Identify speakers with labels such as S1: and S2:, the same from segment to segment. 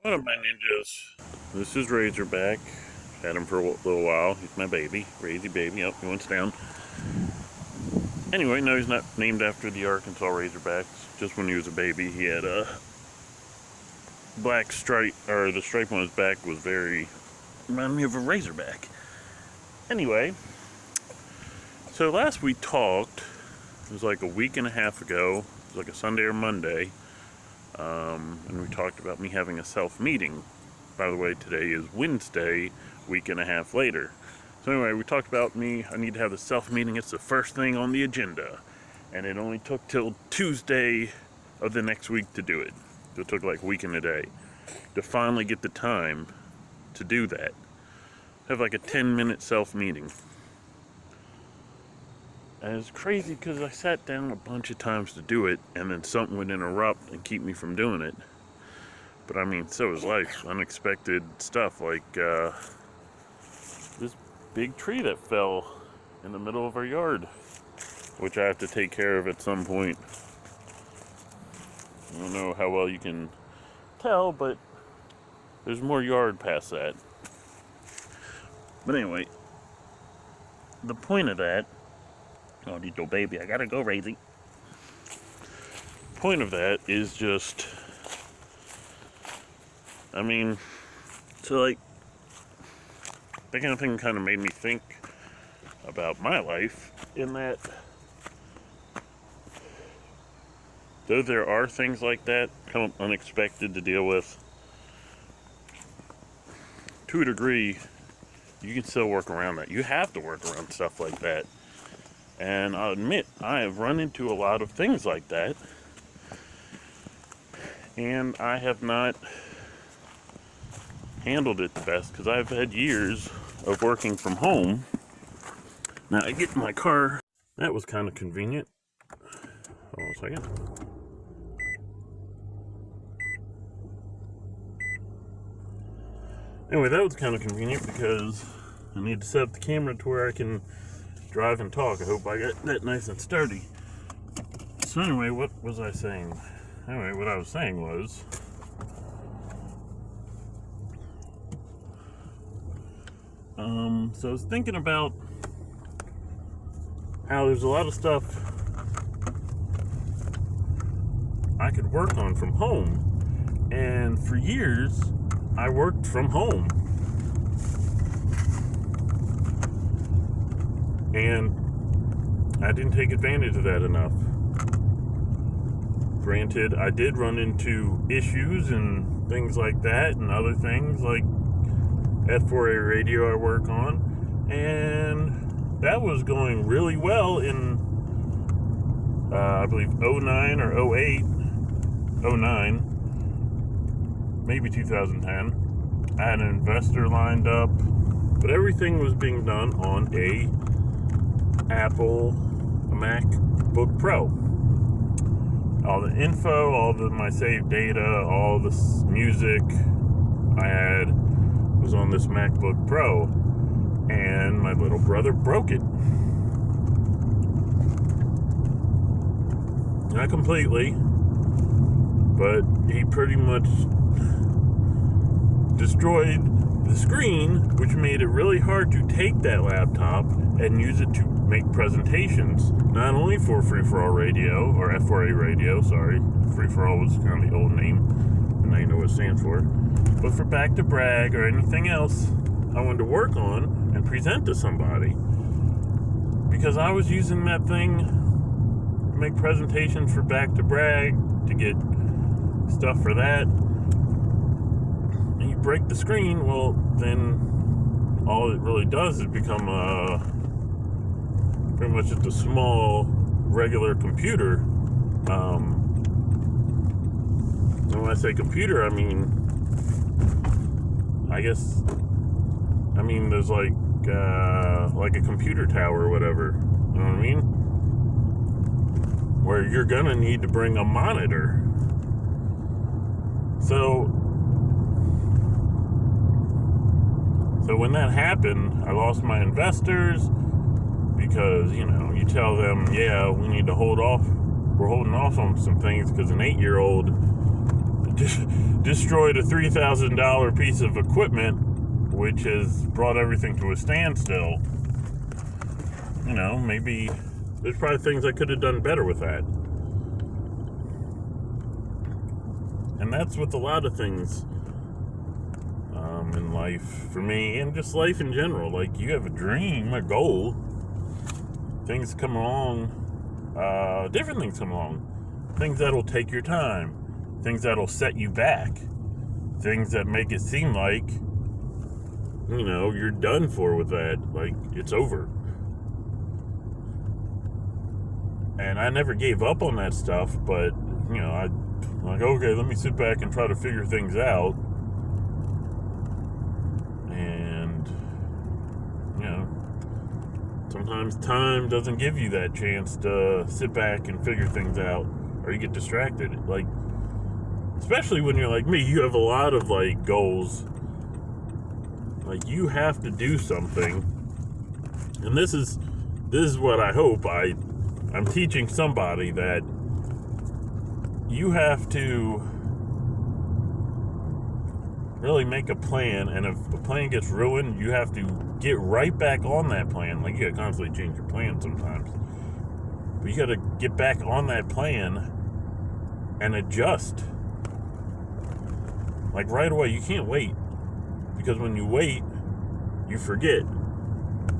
S1: What up, my ninjas? This is Razorback. Had him for a little while. He's my baby. Razy baby. Yep, he wants down. Anyway, no, he's not named after the Arkansas Razorbacks. Just when he was a baby, he had a black stripe, or the stripe on his back was very, reminded me of a Razorback. Anyway, so last we talked, it was like a week and a half ago. It was like a Sunday or Monday. And we talked about me having a self-meeting. By the way, today is Wednesday, week and a half later. So anyway, we talked about I need to have the self-meeting. It's the first thing on the agenda. And it only took till Tuesday of the next week to do it. So it took like a week and a day to finally get the time to do that. Have like a 10-minute self-meeting. And it's crazy because I sat down a bunch of times to do it, and then something would interrupt and keep me from doing it. But I mean, so is life. Unexpected stuff like this big tree that fell in the middle of our yard, which I have to take care of at some point. I don't know how well you can tell, but there's more yard past that. But anyway, the point of that, oh, little baby, I gotta go, Razy. Point of that is just, I mean, so like, that kind of thing kind of made me think about my life, in that, though there are things like that, kind of unexpected to deal with, to a degree, you can still work around that. You have to work around stuff like that. And I'll admit, I have run into a lot of things like that. And I have not handled it the best because I've had years of working from home. Now I get in my car. That was kind of convenient. Hold on a second. Anyway, that was kind of convenient because I need to set up the camera to where I can drive and talk. I hope I got that nice and sturdy. So anyway, what was I saying? Anyway, what I was saying was, so I was thinking about how there's a lot of stuff I could work on from home, and for years I worked from home. And I didn't take advantage of that enough. Granted, I did run into issues and things like that, and other things like F4A radio I work on, and that was going really well in, I believe, 09 or 08, 09, maybe 2010. I had an investor lined up, but everything was being done on a MacBook Pro. All the info, my saved data, all this music I had was on this MacBook Pro, and my little brother broke it. Not completely, but he pretty much destroyed the screen, which made it really hard to take that laptop and use it to make presentations, not only for Free-for-All Radio, or F4A Radio, sorry. Free-for-All was kind of the old name, and now you know what it stands for, but for Back to Brag or anything else I wanted to work on and present to somebody. Because I was using that thing to make presentations for Back to Brag, to get stuff for that, and you break the screen, well, then all it really does is become pretty much just a small, regular computer. And when I say computer, I mean, there's like a computer tower or whatever, you know what I mean? Where you're gonna need to bring a monitor. So when that happened, I lost my investors because, you tell them, yeah, we need to hold off. We're holding off on some things because an 8-year-old destroyed a $3,000 piece of equipment, which has brought everything to a standstill. You know, maybe there's probably things I could have done better with that. And that's with a lot of things in life for me, and just life in general. Like, you have a dream, a goal, things come along, different things come along, things that'll take your time, things that'll set you back, things that make it seem like, you know, you're done for with that, like it's over. And I never gave up on that stuff, but, you know, I'm like, okay, let me sit back and try to figure things out. And, you know, sometimes time doesn't give you that chance to sit back and figure things out, or you get distracted. Like, especially when you're like me, you have a lot of, like, goals. Like, you have to do something. And this is what I hope I'm teaching somebody, that you have to really make a plan, and if a plan gets ruined, you have to get right back on that plan. Like, you gotta constantly change your plan sometimes, but you gotta get back on that plan and adjust. Like, right away, you can't wait, because when you wait, you forget.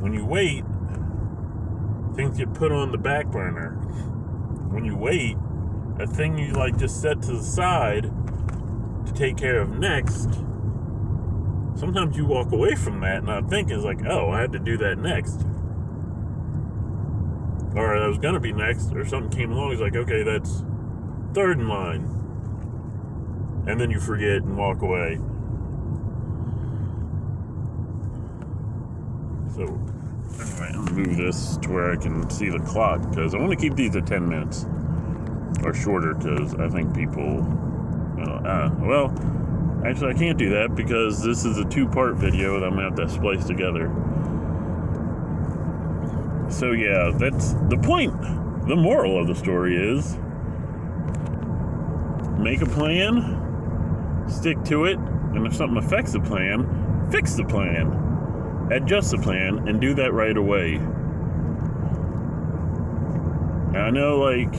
S1: When you wait, things get put on the back burner. When you wait, a thing you like just set to the side to take care of next, sometimes you walk away from that not thinking, it's like, oh, I had to do that next, or that was gonna be next, or something came along, it's like, okay, that's third in line, and then you forget and walk away. So anyway, I'm gonna move this to where I can see the clock, because I want to keep these at 10 minutes or shorter, because I think people, well, actually I can't do that, because this is a 2-part video that I'm gonna have to splice together. So yeah, that's the point. The moral of the story is, make a plan, stick to it, and if something affects the plan, fix the plan. Adjust the plan, and do that right away. Now, I know, like,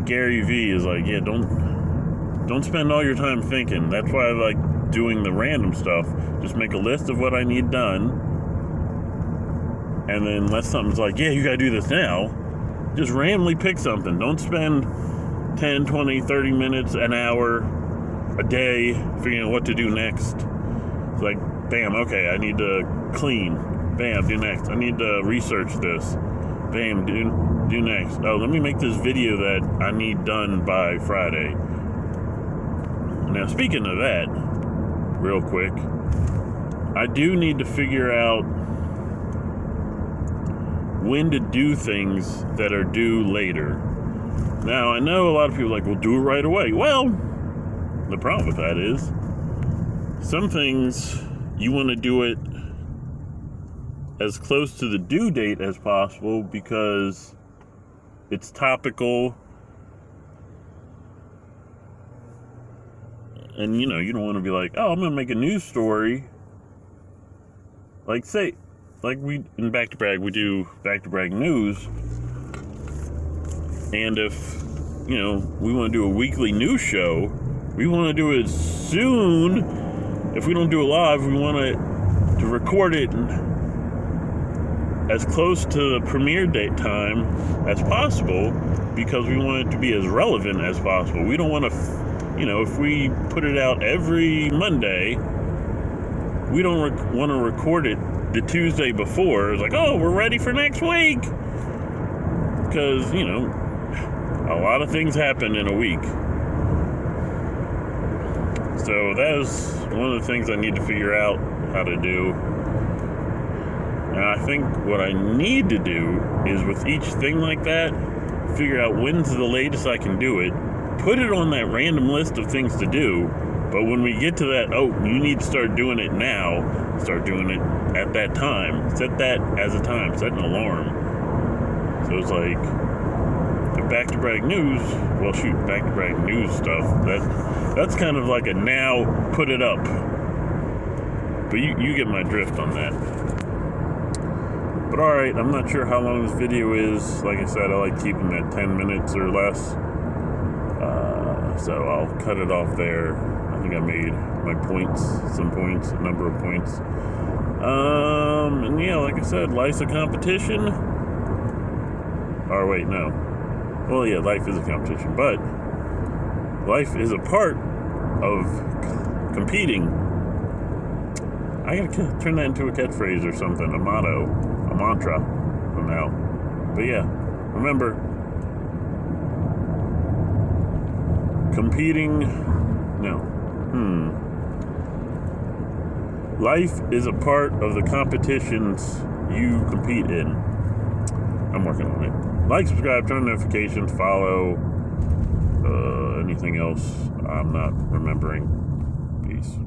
S1: Gary Vee is like, yeah, don't spend all your time thinking. That's why I like doing the random stuff. Just make a list of what I need done, and then unless something's like, yeah, you gotta do this now, just randomly pick something. Don't spend 10, 20, 30 minutes, an hour, a day figuring out what to do next. Like, bam, okay, I need to clean. Bam, do next. I need to research this. Bam, do next. Oh, let me make this video that I need done by Friday. Now, speaking of that, real quick, I do need to figure out when to do things that are due later. Now, I know a lot of people are like, well, do it right away. Well, the problem with that is, some things you want to do it as close to the due date as possible, because it's topical, and you know, you don't want to be like, oh, I'm gonna make a news story, like, say, like we in Back to Brag, we do Back to Brag news, and if, you know, we want to do a weekly news show, we want to do it soon. If we don't do it live, we want to record it as close to the premiere date time as possible, because we want it to be as relevant as possible. We don't want to, you know, if we put it out every Monday, we don't want to record it the Tuesday before. It's like, oh, we're ready for next week. Because, you know, a lot of things happen in a week. So that is one of the things I need to figure out how to do. And I think what I need to do is, with each thing like that, figure out when's the latest I can do it, put it on that random list of things to do, but when we get to that, oh, you need to start doing it now, start doing it at that time. Set that as a time, set an alarm. So it's like, The Back to Brag news, well, shoot, Back to Brag news stuff, that's kind of like a now put it up. But you get my drift on that. But alright, I'm not sure how long this video is. Like I said, I like keeping them at 10 minutes or less. So I'll cut it off there. I think I made my points, a number of points. And yeah, like I said, life's a competition. Or wait, no. Well, yeah, life is a competition, but life is a part of competing. I gotta turn that into a catchphrase or something, a motto, a mantra from now. But yeah, remember, life is a part of the competitions you compete in. I'm working on it. Like, subscribe, turn on notifications, follow, anything else I'm not remembering. Peace.